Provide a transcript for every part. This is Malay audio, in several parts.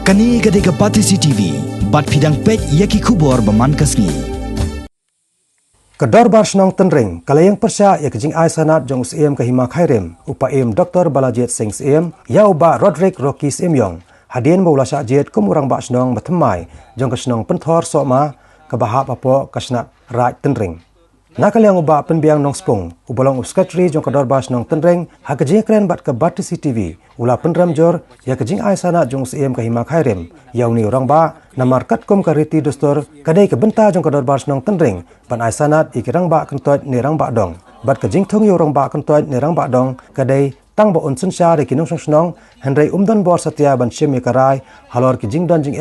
Kani gade ke Patisi TV, bat pidang pek yaki kubor beman kasni. Ke Dorbar Shnong Tynring, kalayang Pyrshah ya kejing ai sanat jong Syiem ke hima khairim, upa Dr. Balajet Singh Syiem, ya uba Roderick Rocky Syiem hadien maula syajet kumurang bak Shnong batemai, jong ke Shnong Pynthor Sohma, ke bahap apa ke Shnat Raj Tynring. Nakalayang uba penbiang nong spung, ubalong uskatri jong ke Dorbar Shnong Tynring, ha kejing keren bat ke Patisi TV, ula penram jor, ya kejing ai sanat jong Syiem ke hima khairim, ya uni Rangbah, namar katkum ke riti dustur, kadai ke benta jong ke Dorbar Shnong Tynring, ban ai sanat iki Rangbah kentot ni Rangbah dong, bat ke jing thong yo Rangbah kentot ni Rangbah dong, kadai tang ba unsun sya de kinong Shnong, henry umdan bor satya ban Syiem karai, halor ke jing don jing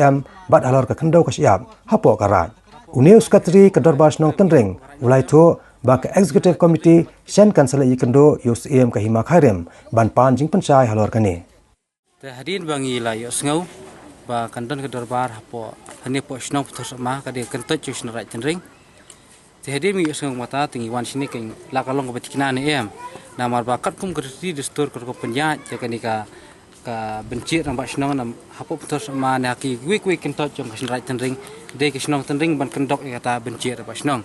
bat halor ke kendo ke Syab, hapo karai. Uni uskatri ke Dorbar Shnong Tynring, ulai tu ba ke executive committee shen kansela ikendo yo Syiem ke hima khairim, ban pan jing pensyai halor kani. Hadirin bangi la yo sngau ba kandan ke Dorbar hapo hani po Shnong Pynthor Sohma ka de kentot jo Shnong Raj Tynring. Hadirin mi sngau mata tingi wan sini ke la kalong ke betikna ni namar ba kat kum kerti destur ko penja ja kani ka benci rambak Shnong nam hapo Pynthor Sohma na ki wi kentot jo Shnong Raj Tynring de ke Shnong Tynring ban kendok kata benci rambak Shnong.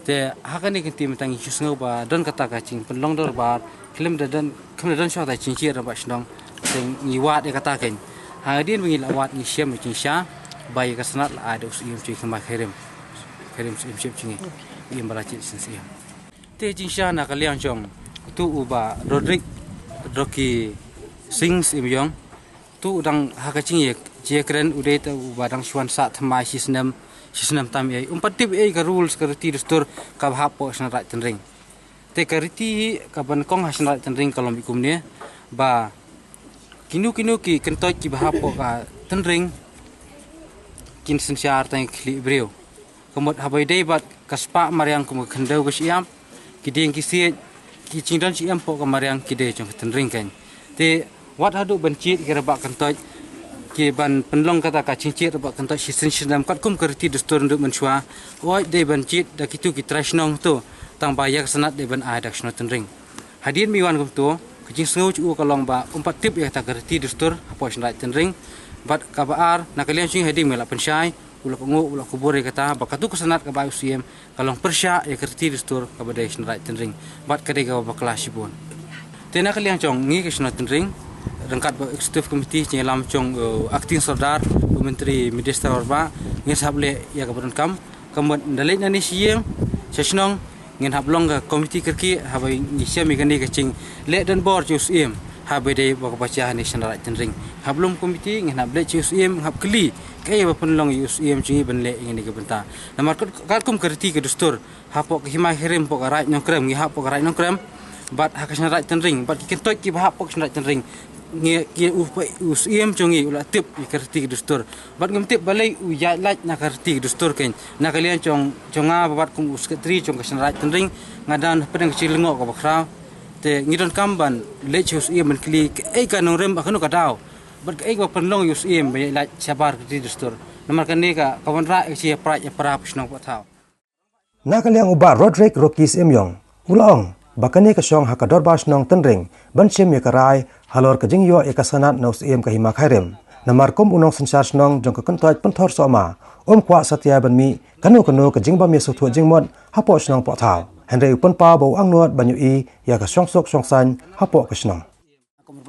Te hakani kenti mentangi sngau ba don kata ka cing penlong Dorbar film dan syah ta cing rambak Shnong sing ngiwat dia katakan hadirin bagi lawat ni Syiem ni Pyrshah bayi kesenat la ada Syiem cui kemai khairim Syiem cui Syiem beracit Syiem te Pyrshah nak kalian jong tu uba Roderick Rocky Singh Syiem tu udang hakacing ye je keren udai tu uba dang swan sa thamai sisnam tam ye tip ka rules ka reti dustur ka hapo Shnong Raj Tynring te ka reti ka ban kong Shnong Raj Tynring kalom ikum ni ba kinu ki kentot ki bahapo ka Tynring kin sensyar tang kli breu kemot habai dei bat kaspa mariang kum khendau ke Syiem ki ding ki sie ki cingdan Syiem po ka mariang ki de jong Tynring kan te wat hadu bencit ki rebak kentot ki ban penlong kata ka cincit rebak kentot sisen sedam kat kum kerti dustur nduk mensua oi de bencit dak itu ki Shnong tu tang bayak sanat de ban ai dak Shnong Tynring hadirin miwan kum tu kejing sengau cu kalong ba tip ya ta gerti dustur hapo Shnong Raj Tynring bat kabar nak kalian sing hadi melak pensyai ula pengu ula kubur kata bakatu kesenat ka ba Syiem kalong Pyrshah ya gerti dustur ka badai Shnong Raj Tynring bat kadai ka ba kelas sibun tena kalian cong ngi ke Shnong Tynring rangkat ba executive committee cing lam cong acting sardar menteri minister Dorbar ngi sable ya ka kam kamot dalai nani Syiem Shnong ngin hablong ka komiti kerki habai ni Syiem igani ka cing le dan bor ju Syiem habai dei ba baca ni Shnong Raj Tynring hablong komiti ngin hable ju Syiem hab kli kai ba penlong ju Syiem cing ben le ngini ka benta namar ka kum kerti ke dustur hapo ke himai hirim po ka raj nong krem ngi hapo ka raj nong krem bat ha Shnong Raj Tynring bat ki kentot ki ba hapo Shnong Raj Tynring ngi ki Syiem cungi ula tip kerti ke dustur bat ngam tip balai u ya laj na kerti ke dustur ken na kalian conga babat kum uskatri cong Shnong Raj Tynring ngadan pedang kecil lengok ka bakra te ngidon kamban le Syiem men kli ka nong rem akano ka daw bat ba penlong Syiem ba laj sabar kerti dustur namar kan ni ka kawan ra si pra Shnong patau Na kaliang uba Roderick Rocky Syiem ulong bakani ka Syong ha ka Dorbar Shnong Tynring ban Syiem ya karai halor ka jing yo e ka sanat no Syiem ka hima khairim namar kum unong sensar Shnong jong ka kentot Pynthor Sohma kwa satya ban mi kanu ka jing ba mi su thu jing mon hapo Shnong po thau henry upon pa bo ang nuat banyu i ya ka Syong sok Syong san hapo ka Shnong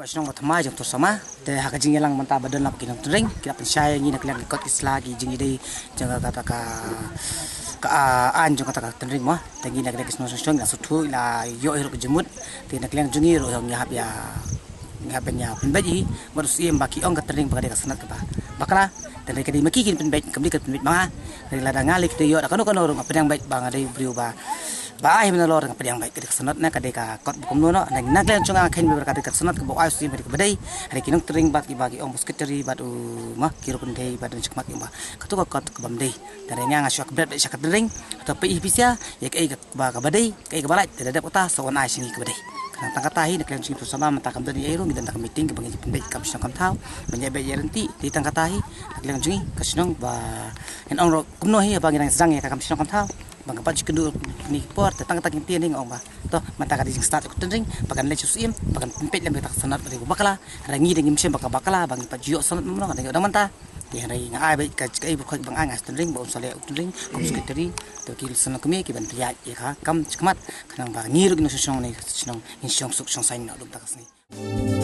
Shnong bathmai jong Pynthor Sohma te ha ka jing lang manta badan lap kinong Tynring kila pensyai ngi nak lang kot islagi jing idei jang kata ka an jong kata Tynring mo tangi nak dek Shnong Shnong la suthu la yo hero ke jemut te nak lang jungi ro yang hab ya ngapenya penbaji baru Syiem baki ong ka Tynring bagade ka sanat ka ba bakala dan kadi maki kin penbaj kamli ka penbaj ma dari ladang ngalik te yo kanu ro ngapeng baik bang ade briu ba ai menalor ngapeng baik ka sanat na kade ka kot bukum no nang naklen chunga khain be ka sanat ka bo ai Syiem ka badai hari kinong Tynring baki ong sekretari badu ma kiro pendai badan chakmat ba katu ka kot ka bamdei dari nga syak bret syak Tynring atau pihisia ya kai ka ba ka badai kai ka balai dadap kota sawan ai singi ka badai kan tangkatahi nak langsung bersama mentakam dari aero kita nak meeting ke bagi pendek kam Shnong kam thau menyebut garanti di tangkatahi nak langsung ke Shnong ba en ong kumno hi bagi nang sang ya kam Shnong kam thau bang apa juga ni por tentang tentang Tynring ong ba to mata kadi start ko Tynring bagan lechu Syiem bagan pempet lem tak sanat ri bakala rangi dengan mesin bakala bang pa jiyo sanat mo ngada udah manta ti hari nga ai ka kai ko bang angas Tynring ba sale Tynring kom sekretari to kil sanat kami ki ban riya kam chikmat kanang ba ni rugno Shnong ni Shnong in Shnong suk Shnong sain na dum takas ni